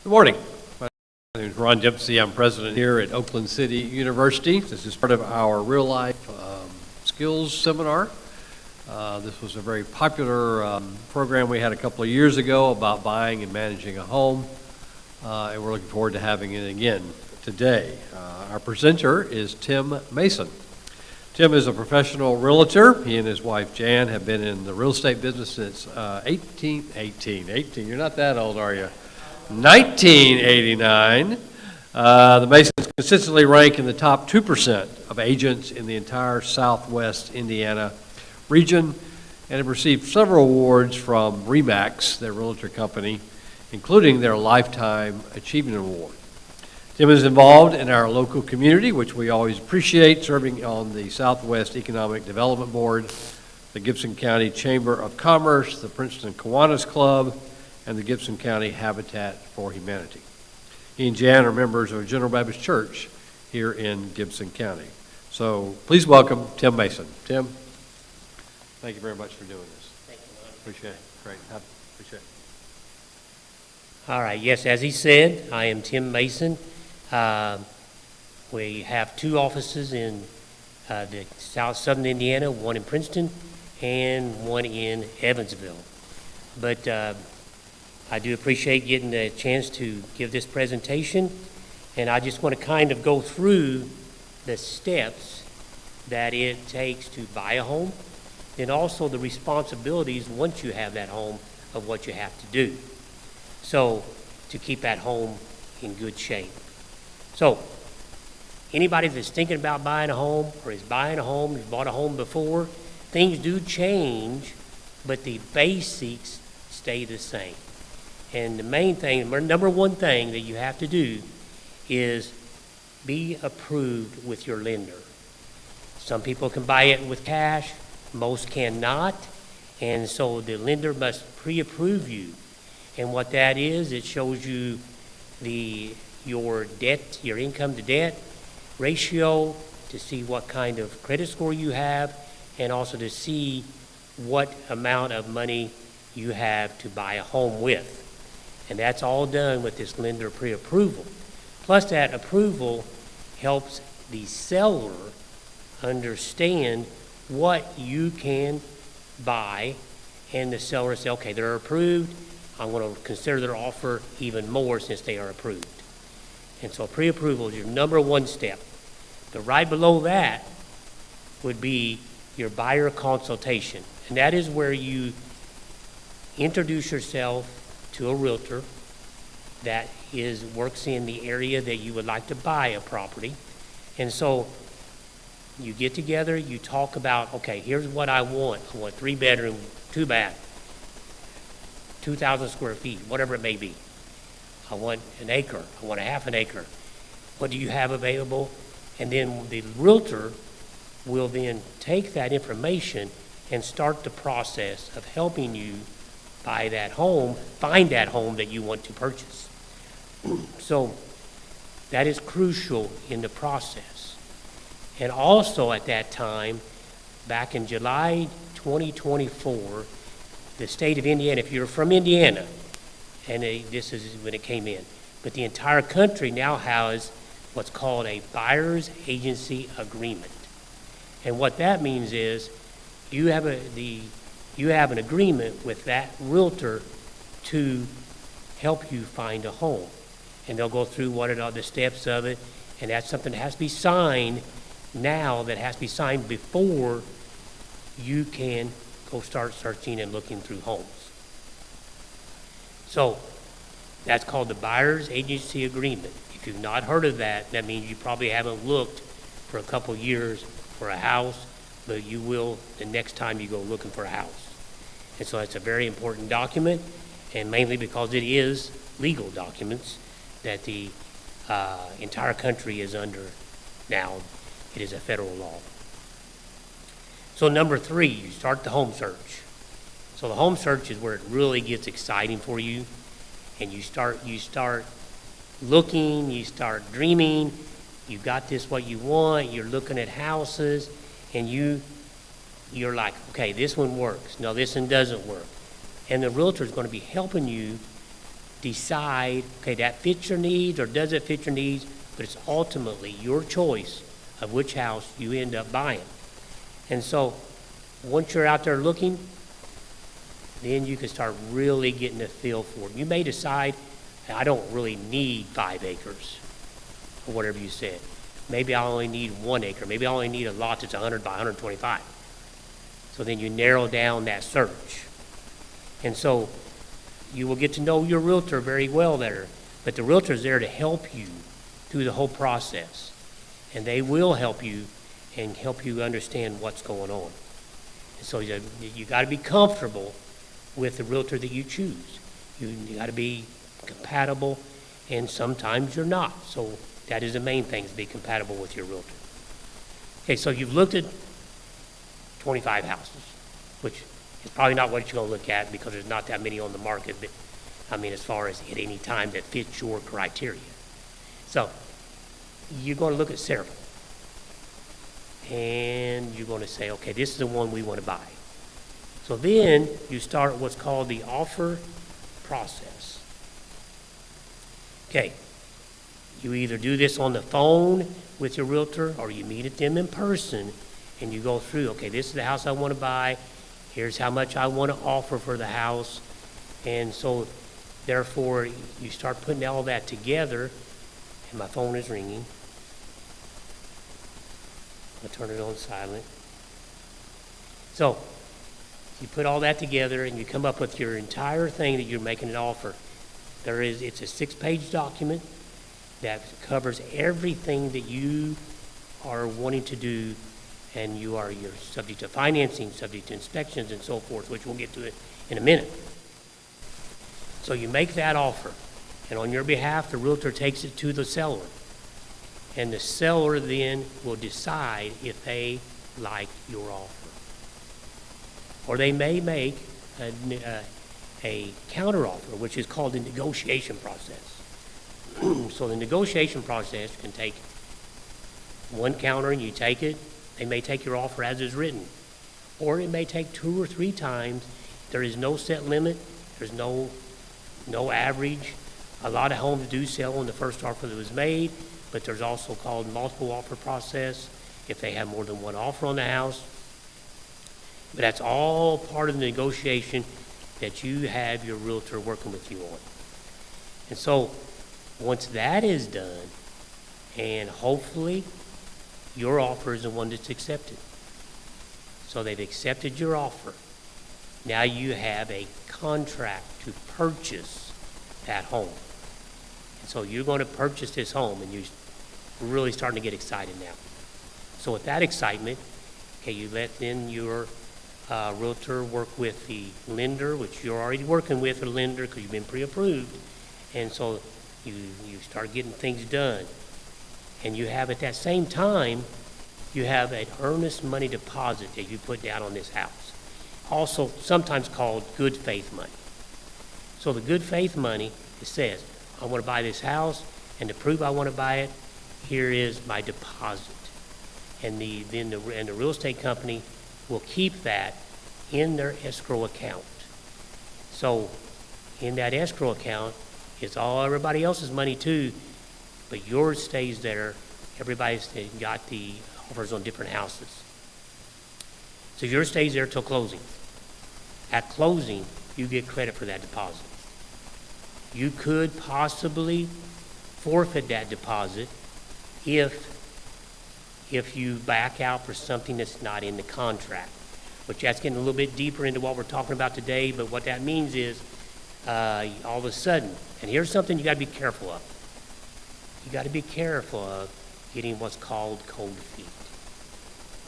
Good morning. My name is Ron Dempsey. I'm president here at Oakland City University. This is part of our real-life skills seminar. This was a very popular program we had a couple of years ago about buying and managing a home, and we're looking forward to having it again today. Our presenter is Tim Mason. Tim is a professional realtor. He and his wife Jan have been in the real estate business since 18. You're not that old, are you? 1989. The Masons consistently rank in the top 2% of agents in the entire Southwest Indiana region and have received several awards from RE/MAX, their realtor company, including their Lifetime Achievement Award. Tim is involved in our local community, which we always appreciate, serving on the Southwest Economic Development Board, the Gibson County Chamber of Commerce, the Princeton Kiwanis Club, and the Gibson County Habitat for Humanity. He and Jan are members of General Baptist Church here in Gibson County. So please welcome Tim Mason. Tim, thank you very much for doing this. Thank you, Ron. Appreciate it. Great. Appreciate it. All right, yes, as he said, I am Tim Mason. We have two offices in the southern Indiana, one in Princeton and one in Evansville. But I do appreciate getting the chance to give this presentation, and I just want to kind of go through the steps that it takes to buy a home, and also the responsibilities once you have that home of what you have to do. So, to keep that home in good shape. So, anybody that's thinking about buying a home or is buying a home, has bought a home before, things do change, but the basics stay the same. And the main thing, number one thing that you have to do is be approved with your lender. Some people can buy it with cash, most cannot, and so the lender must pre-approve you. And what that is, it shows you your debt, your income to debt ratio, to see what kind of credit score you have, and also to see what amount of money you have to buy a home with. And that's all done with this lender pre-approval. Plus that approval helps the seller understand what you can buy, and the seller say, okay, they're approved, I'm going to consider their offer even more since they are approved. And so pre-approval is your number one step. But right below that would be your buyer consultation. And that is where you introduce yourself to a realtor that works in the area that you would like to buy a property. And so you get together, you talk about, okay, here's what I want. I want 3 bedroom, 2 bath, 2,000 square feet, whatever it may be. I want an acre. I want a half an acre. What do you have available? And then the realtor will then take that information and start the process of helping you buy that home, find that home that you want to purchase. So that is crucial in the process. And also at that time, back in July 2024, the state of Indiana, if you're from Indiana, and this is when it came in, but the entire country now has what's called a buyer's agency agreement. And what that means is you have an agreement with that realtor to help you find a home. And they'll go through what are the steps of it, and that's something that has to be signed now, that has to be signed before you can go start searching and looking through homes. So that's called the buyer's agency agreement. If you've not heard of that, that means you probably haven't looked for a couple years for a house, but you will the next time you go looking for a house. And so it's a very important document, and mainly because it is legal documents that the entire country is under now. It is a federal law. So number 3, you start the home search. So the home search is where it really gets exciting for you, and you start looking, you start dreaming. You got this what you want. You're looking at houses, and you're like, okay, this one works. No, this one doesn't work. And the realtor is going to be helping you decide, okay, that fits your needs or doesn't fit your needs, but it's ultimately your choice of which house you end up buying. And so once you're out there looking, then you can start really getting a feel for it. You may decide, I don't really need 5 acres, or whatever you said. Maybe I only need 1 acre. Maybe I only need a lot that's 100 by 125. So then you narrow down that search. And so you will get to know your realtor very well there. But the realtor's there to help you through the whole process. And they will help you and help you understand what's going on. And so you got to be comfortable with the realtor that you choose. You got to be compatible, and sometimes you're not. So that is the main thing, is be compatible with your realtor. Okay, so you've looked at 25 houses, which is probably not what you're going to look at because there's not that many on the market, but I mean, as far as at any time that fits your criteria. So you're going to look at several, and you're going to say, okay, this is the one we want to buy. So then you start what's called the offer process. Okay, you either do this on the phone with your realtor or you meet at them in person and you go through, okay, this is the house I want to buy. Here's how much I want to offer for the house. And so therefore you start putting all that together, and my phone is ringing. I'll turn it on silent. So you put all that together and you come up with your entire thing that you're making an offer. It's a 6-page document that covers everything that you are wanting to do, and you're subject to financing, subject to inspections and so forth, which we'll get to it in a minute. So you make that offer, and on your behalf, the realtor takes it to the seller. And the seller then will decide if they like your offer. Or they may make a counteroffer, which is called the negotiation process. So the negotiation process can take one counter and you take it. They may take your offer as is written. Or it may take 2 or 3 times. There is no set limit. There's no average. A lot of homes do sell on the first offer that was made, but there's also called multiple offer process if they have more than one offer on the house. But that's all part of the negotiation that you have your realtor working with you on. And so once that is done, and hopefully your offer is the one that's accepted. So they've accepted your offer. Now you have a contract to purchase that home. And so you're going to purchase this home, and you're really starting to get excited now. So with that excitement, okay, you let then your realtor work with the lender, which you're already working with a lender because you've been pre-approved. And so you start getting things done. And you have, at that same time, you have an earnest money deposit that you put down on this house. Also sometimes called good faith money. So the good faith money, it says, I want to buy this house, and to prove I want to buy it, here is my deposit. And the real estate company will keep that in their escrow account. So in that escrow account, it's all everybody else's money too, but yours stays there. Everybody's got the offers on different houses. So yours stays there till closing. At closing, you get credit for that deposit. You could possibly forfeit that deposit if you back out for something that's not in the contract, which that's getting a little bit deeper into what we're talking about today. But what that means is all of a sudden, and here's something you got to be careful of. You got to be careful of getting what's called cold feet.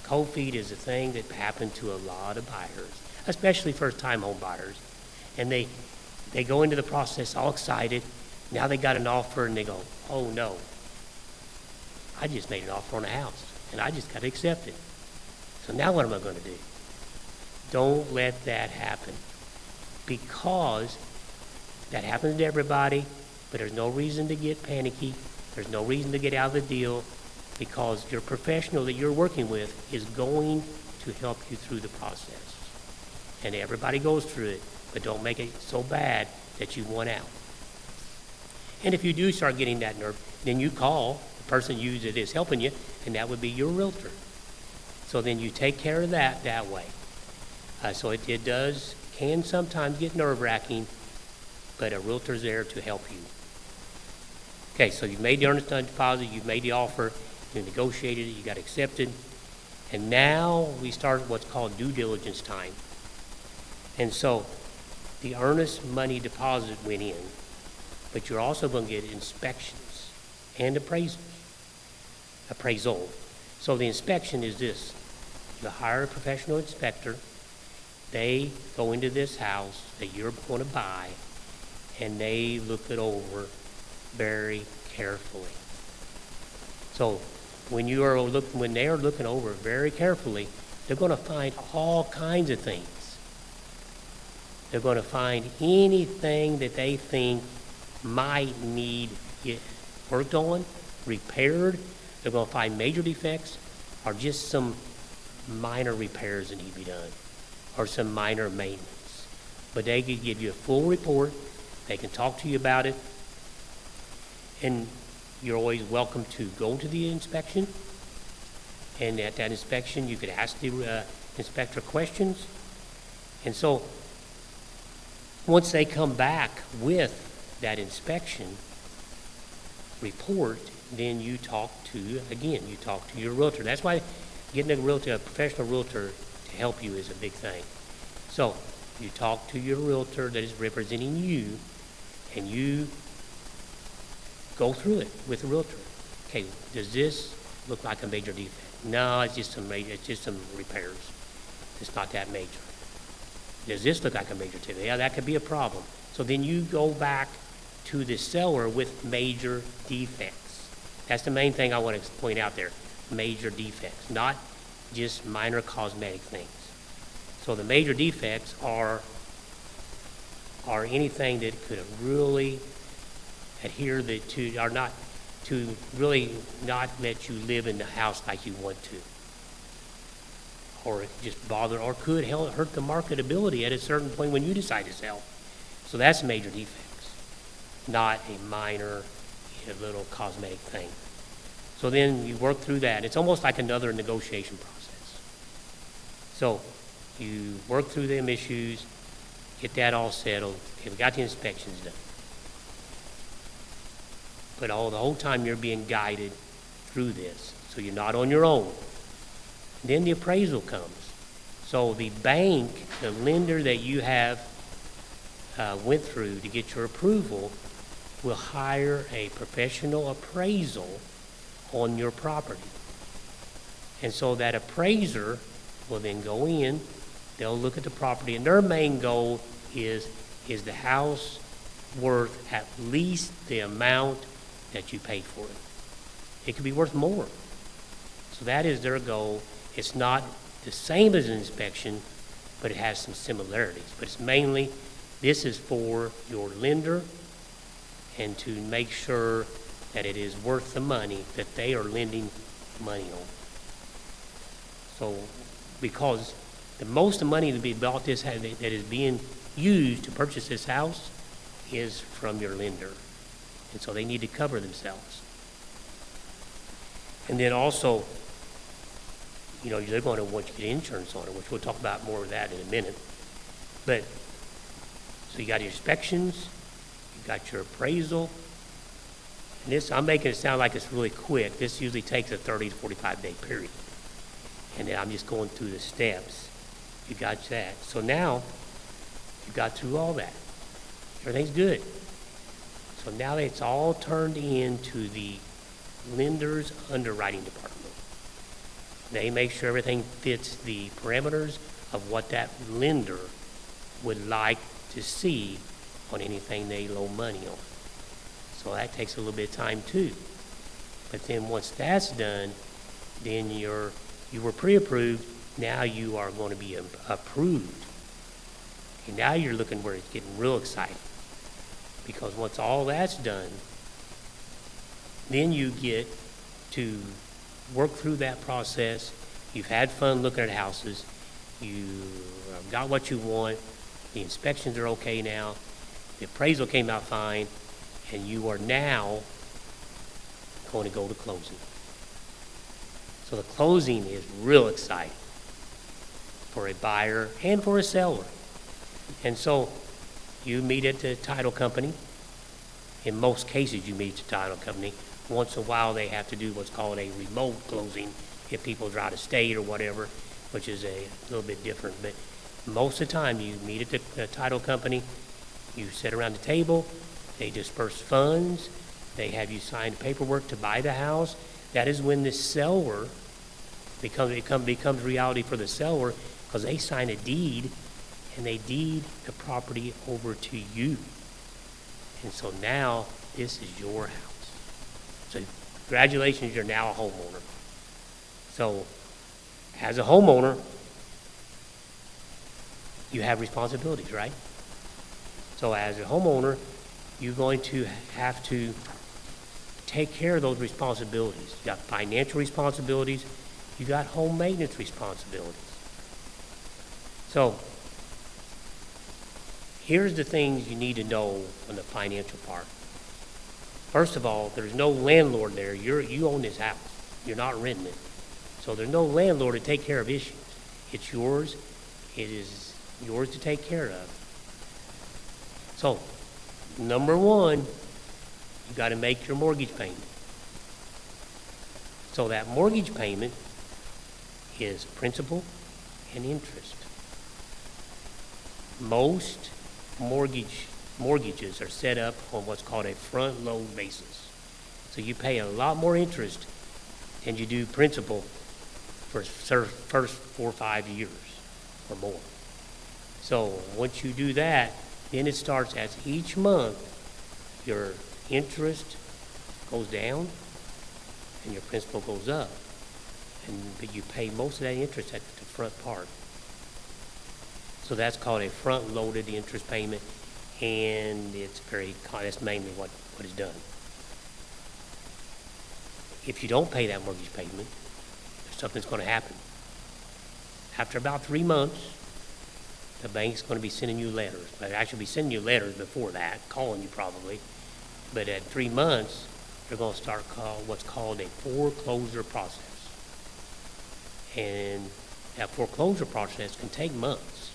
Cold feet is a thing that happened to a lot of buyers, especially first-time home buyers. And they go into the process all excited. Now they got an offer and they go, oh no, I just made an offer on a house and I just got to accept it. So now what am I going to do? Don't let that happen, because that happens to everybody, but there's no reason to get panicky. There's no reason to get out of the deal, because your professional that you're working with is going to help you through the process. And everybody goes through it, but don't make it so bad that you want out. And if you do start getting that nerve, then you call the person you that is helping you, and that would be your realtor. So then you take care of that way. So it can sometimes get nerve-wracking, but a realtor's there to help you. Okay, so you've made the earnest deposit, you've made the offer, you negotiated it, you got accepted, and now we start what's called due diligence time. And so the earnest money deposit went in, but you're also going to get inspections and appraisal. So the inspection is this. You hire a professional inspector. They go into this house that you're going to buy, and they look it over very carefully. So when they are looking over it very carefully, they're going to find all kinds of things. They're going to find anything that they think might need it worked on, repaired. They're going to find major defects or just some minor repairs that need to be done or some minor maintenance. But they can give you a full report. They can talk to you about it. And you're always welcome to go to the inspection. And at that inspection, you could ask the inspector questions. And so once they come back with that inspection report, then you talk to your realtor. That's why getting a professional realtor to help you is a big thing. So you talk to your realtor that is representing you, and you go through it with the realtor. Okay, does this look like a major defect? No, it's just some repairs. It's not that major. Does this look like a major defect? Yeah, that could be a problem. So then you go back to the seller with major defects. That's the main thing I want to point out there. Major defects, not just minor cosmetic things. So the major defects are anything that could really adhere to really not let you live in the house like you want to, or just bother, or could hurt the marketability at a certain point when you decide to sell. So that's major defects, not a minor, little cosmetic thing. So then you work through that. It's almost like another negotiation process. So you work through them issues, get that all settled. Okay, we got the inspections done. But the whole time you're being guided through this, so you're not on your own. Then the appraisal comes. So the bank, the lender that you have went through to get your approval, will hire a professional appraisal on your property. And so that appraiser will then go in, they'll look at the property, and their main goal is the house worth at least the amount that you paid for it? It could be worth more. So that is their goal. It's not the same as an inspection, but it has some similarities. But it's mainly, this is for your lender and to make sure that it is worth the money that they are lending money on. So, because the most of the money to be bought that is being used to purchase this house is from your lender. And so they need to cover themselves. And then also, they're going to want you to get insurance on it, which we'll talk about more of that in a minute. But, so you got your inspections, you got your appraisal. And this, I'm making it sound like it's really quick. This usually takes a 30 to 45 day period. And then I'm just going through the steps. You got that. So now, you got through all that. Everything's good. So now it's all turned into the lender's underwriting department. They make sure everything fits the parameters of what that lender would like to see on anything they loan money on. So that takes a little bit of time too. But then once that's done, then you were pre-approved, now you are going to be approved. And now you're looking where it's getting real exciting. Because once all that's done, then you get to work through that process. You've had fun looking at houses. You got what you want. The inspections are okay now. The appraisal came out fine. and you are now going to go to closing. So the closing is real exciting for a buyer and for a seller. And so you meet at the title company. In most cases, you meet at the title company. Once in a while, they have to do what's called a remote closing if people are out of state or whatever, which is a little bit different. But most of the time, you meet at the title company. You sit around the table. They disperse funds. They have you sign paperwork to buy the house. That is when the seller becomes reality for the seller, because they sign a deed and they deed the property over to you. And so now this is your house. So congratulations, you're now a homeowner. So as a homeowner, you have responsibilities, right? So as a homeowner, you're going to have to take care of those responsibilities. You got financial responsibilities, you got home maintenance responsibilities. So here's the things you need to know on the financial part. First of all, there's no landlord there. You own this house. You're not renting it. So there's no landlord to take care of issues. It's yours. It is yours to take care of. So, number one, you got to make your mortgage payment. So that mortgage payment is principal and interest. Most mortgages are set up on what's called a front load basis. So you pay a lot more interest than you do principal for first 4 or 5 years or more. So once you do that, then it starts as each month your interest goes down and your principal goes up. But you pay most of that interest at the front part. So that's called a front-loaded interest payment, and that's mainly what is done. If you don't pay that mortgage payment, something's going to happen. After about 3 months, the bank's going to be sending you letters. They'll actually be sending you letters before that, calling you probably. But at 3 months, they're going to start what's called a foreclosure process. And that foreclosure process can take months.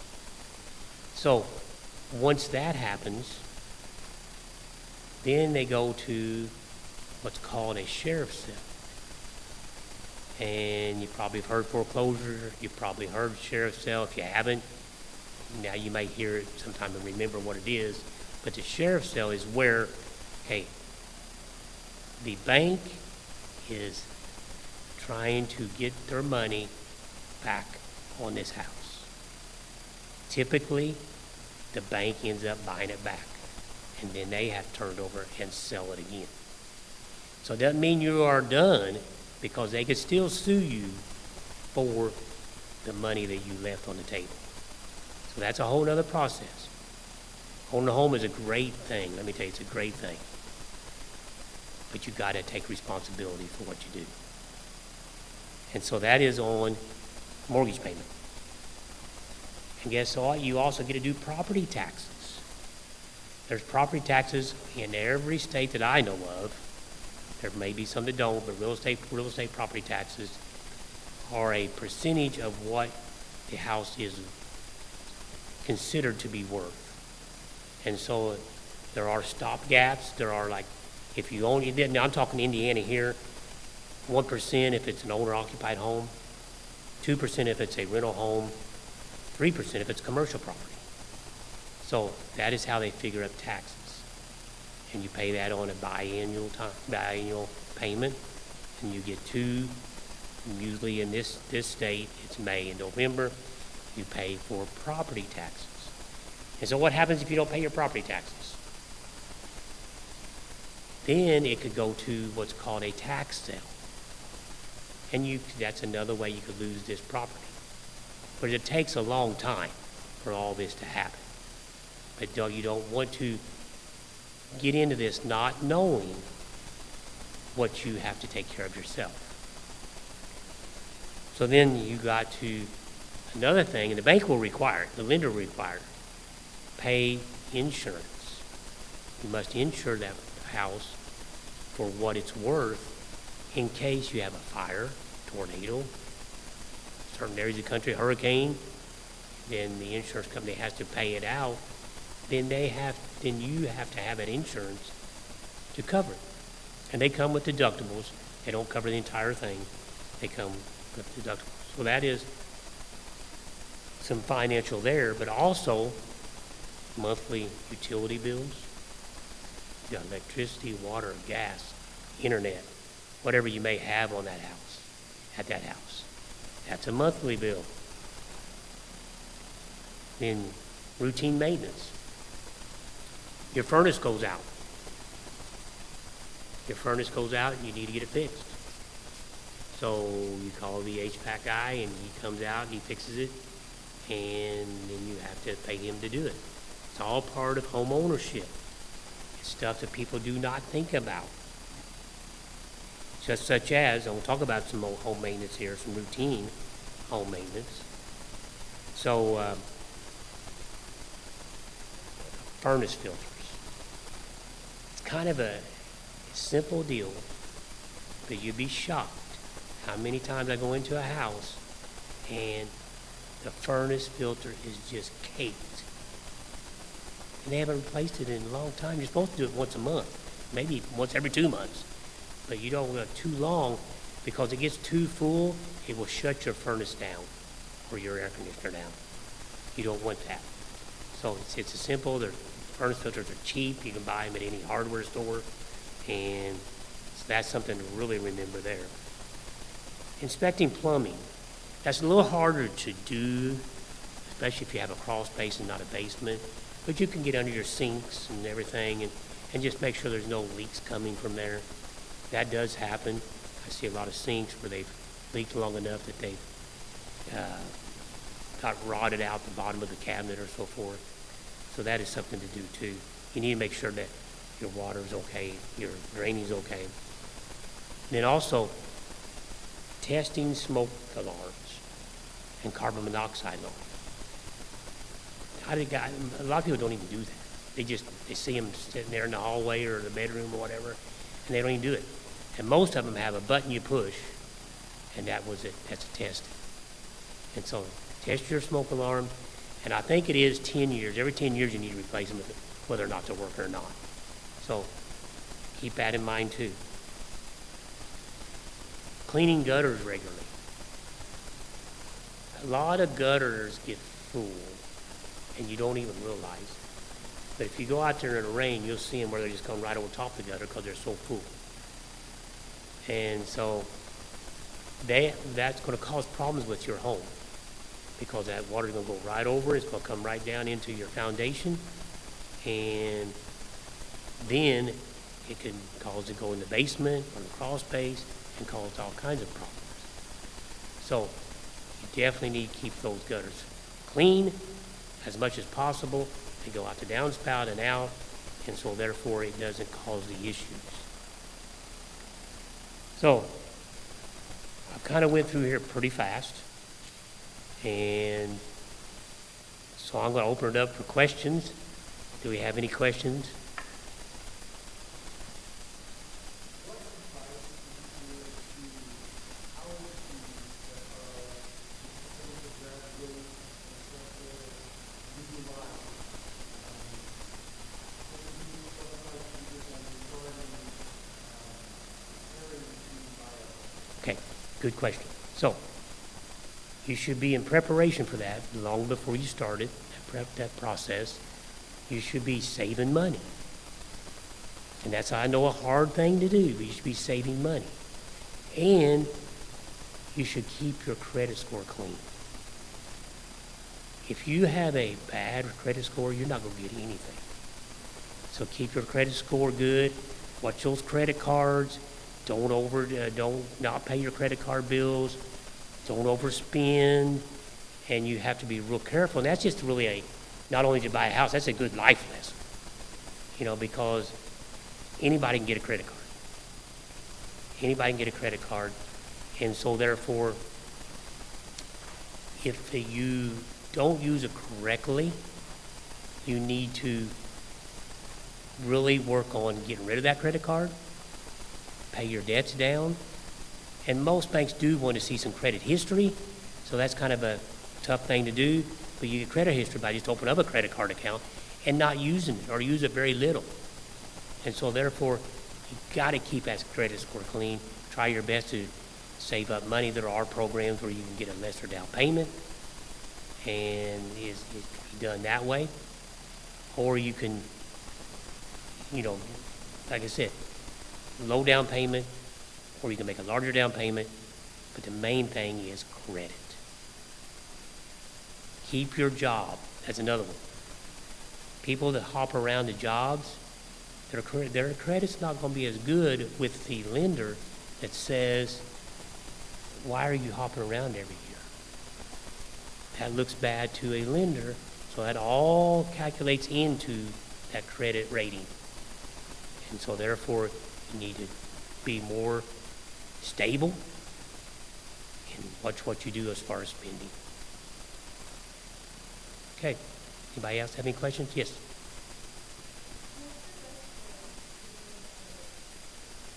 So once that happens, then they go to what's called a sheriff's sale. And you probably have heard foreclosure, you've probably heard sheriff's sale. If you haven't, now you might hear it sometime and remember what it is. But the sheriff's sale is where, the bank is trying to get their money back on this house. Typically, the bank ends up buying it back, and then they have to turn it over and sell it again. So it doesn't mean you are done, because they could still sue you for the money that you left on the table. So that's a whole other process. Owning a home is a great thing. Let me tell you, it's a great thing. But you got to take responsibility for what you do. And so that is on mortgage payment. And guess what? You also get to do property taxes. There's property taxes in every state that I know of. There may be some that don't, but real estate property taxes are a percentage of what the house is considered to be worth. And so there are stop gaps. There are, like, if you own it, now I'm talking Indiana here, 1% if it's an owner-occupied home, 2% if it's a rental home, 3% if it's commercial property. So that is how they figure up taxes. And you pay that on a biannual payment, and you get two. Usually in this state, it's May and November. You pay for property taxes. And so what happens if you don't pay your property taxes? Then it could go to what's called a tax sale. And that's another way you could lose this property. But it takes a long time for all this to happen. But you don't want to get into this not knowing what you have to take care of yourself. So then you got to another thing, and the bank will require it, the lender will require it, pay insurance. You must insure that house for what it's worth in case you have a fire, tornado, certain areas of the country, hurricane, then the insurance company has to pay it out. Then you have to have an insurance to cover it. And they come with deductibles. They don't cover the entire thing. They come with deductibles. So that is some financial there, but also monthly utility bills. You got electricity, water, gas, internet, whatever you may have on that house, at that house. That's a monthly bill. Then routine maintenance. Your furnace goes out. Your furnace goes out and you need to get it fixed. So you call the HVAC guy and he comes out and he fixes it, and then you have to pay him to do it. It's all part of home ownership. It's stuff that people do not think about. Just such as, and we'll talk about some home maintenance here, some routine home maintenance. So, furnace filters. It's kind of a simple deal, but you'd be shocked how many times I go into a house and the furnace filter is just caked. And they haven't replaced it in a long time. You're supposed to do it once a month, maybe once every 2 months. But you don't go too long, because it gets too full, it will shut your furnace down or your air conditioner down. You don't want that. So it's a simple, the furnace filters are cheap. You can buy them at any hardware store. And so that's something to really remember there. Inspecting plumbing. That's a little harder to do, especially if you have a crawl space and not a basement. But you can get under your sinks and everything and just make sure there's no leaks coming from there. That does happen. I see a lot of sinks where they've leaked long enough that they've got rotted out the bottom of the cabinet or so forth. So that is something to do too. You need to make sure that your water is okay, your draining is okay. And then also testing smoke alarms and carbon monoxide alarms. A lot of people don't even do that. They see them sitting there in the hallway or the bedroom or whatever, and they don't even do it. And most of them have a button you push, and that was it. That's a test. And so test your smoke alarm, and I think it is 10 years. Every 10 years you need to replace them whether or not they're working or not. So keep that in mind too. Cleaning gutters regularly. A lot of gutters get full, and you don't even realize. But if you go out there in the rain, you'll see them where they're just going right over top of the gutter because they're so full. And so that's going to cause problems with your home, because that water is going to go right over. It's going to come right down into your foundation, and then it can cause it to go in the basement or the crawl space and cause all kinds of problems. So you definitely need to keep those gutters clean as much as possible. They go out the downspout and out, and so therefore it doesn't cause the issues. So I kind of went through here pretty fast, and so I'm going to open it up for questions. Do we have any questions? Okay, good question. So you should be in preparation for that long before you start it, that process. You should be saving money. And that's, I know, a hard thing to do, but you should be saving money. And you should keep your credit score clean. If you have a bad credit score, you're not going to get anything. So keep your credit score good. Watch those credit cards. Don't not pay your credit card bills. Don't overspend. And you have to be real careful. And that's just really not only to buy a house, that's a good life lesson. Because anybody can get a credit card. Anybody can get a credit card. And so therefore, if you don't use it correctly, you need to really work on getting rid of that credit card, pay your debts down. And most banks do want to see some credit history, so that's kind of a tough thing to do. But you get credit history by just opening up a credit card account and not using it, or use it very little. And so therefore, you've got to keep that credit score clean. Try your best to save up money. There are programs where you can get a lesser down payment, and it can be done that way. Or you can, like I said, low down payment, or you can make a larger down payment, but the main thing is credit. Keep your job. That's another one. People that hop around to jobs, their credit's not going to be as good with the lender that says, why are you hopping around every year? That looks bad to a lender, so that all calculates into that credit rating. And so therefore, you need to be more stable and watch what you do as far as spending. Okay. Anybody else have any questions? Yes.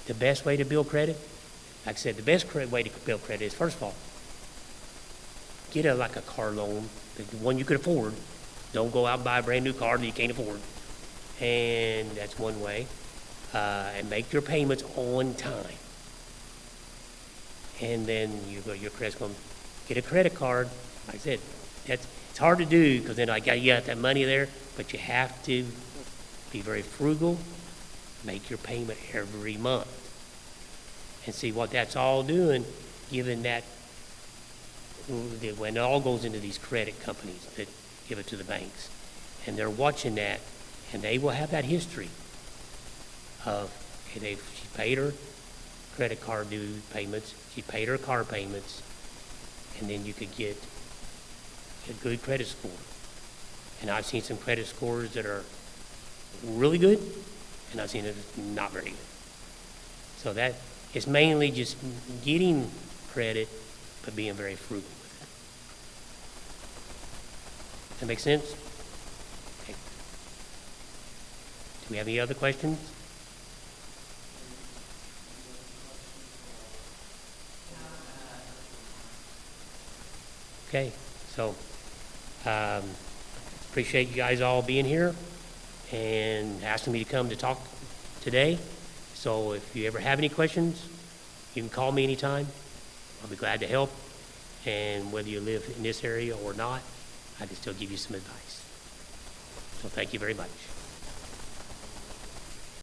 The best way to build credit? Like I said, the best way to build credit is, first of all, get a car loan, the one you could afford. Don't go out and buy a brand new car that you can't afford. And that's one way. And make your payments on time. And then your credit's going to get a credit card. Like I said, it's hard to do because then you got that money there, but you have to be very frugal, make your payment every month. And see what that's all doing, given that when it all goes into these credit companies that give it to the banks, and they're watching that, and they will have that history of, she paid her credit card due payments, she paid her car payments, and then you could get a good credit score. And I've seen some credit scores that are really good, and I've seen it not very good. So that is mainly just getting credit, but being very frugal with it. Does that make sense? Okay. Do we have any other questions? Okay, so appreciate you guys all being here and asking me to come to talk today. So if you ever have any questions, you can call me anytime. I'll be glad to help. And whether you live in this area or not, I can still give you some advice. So thank you very much.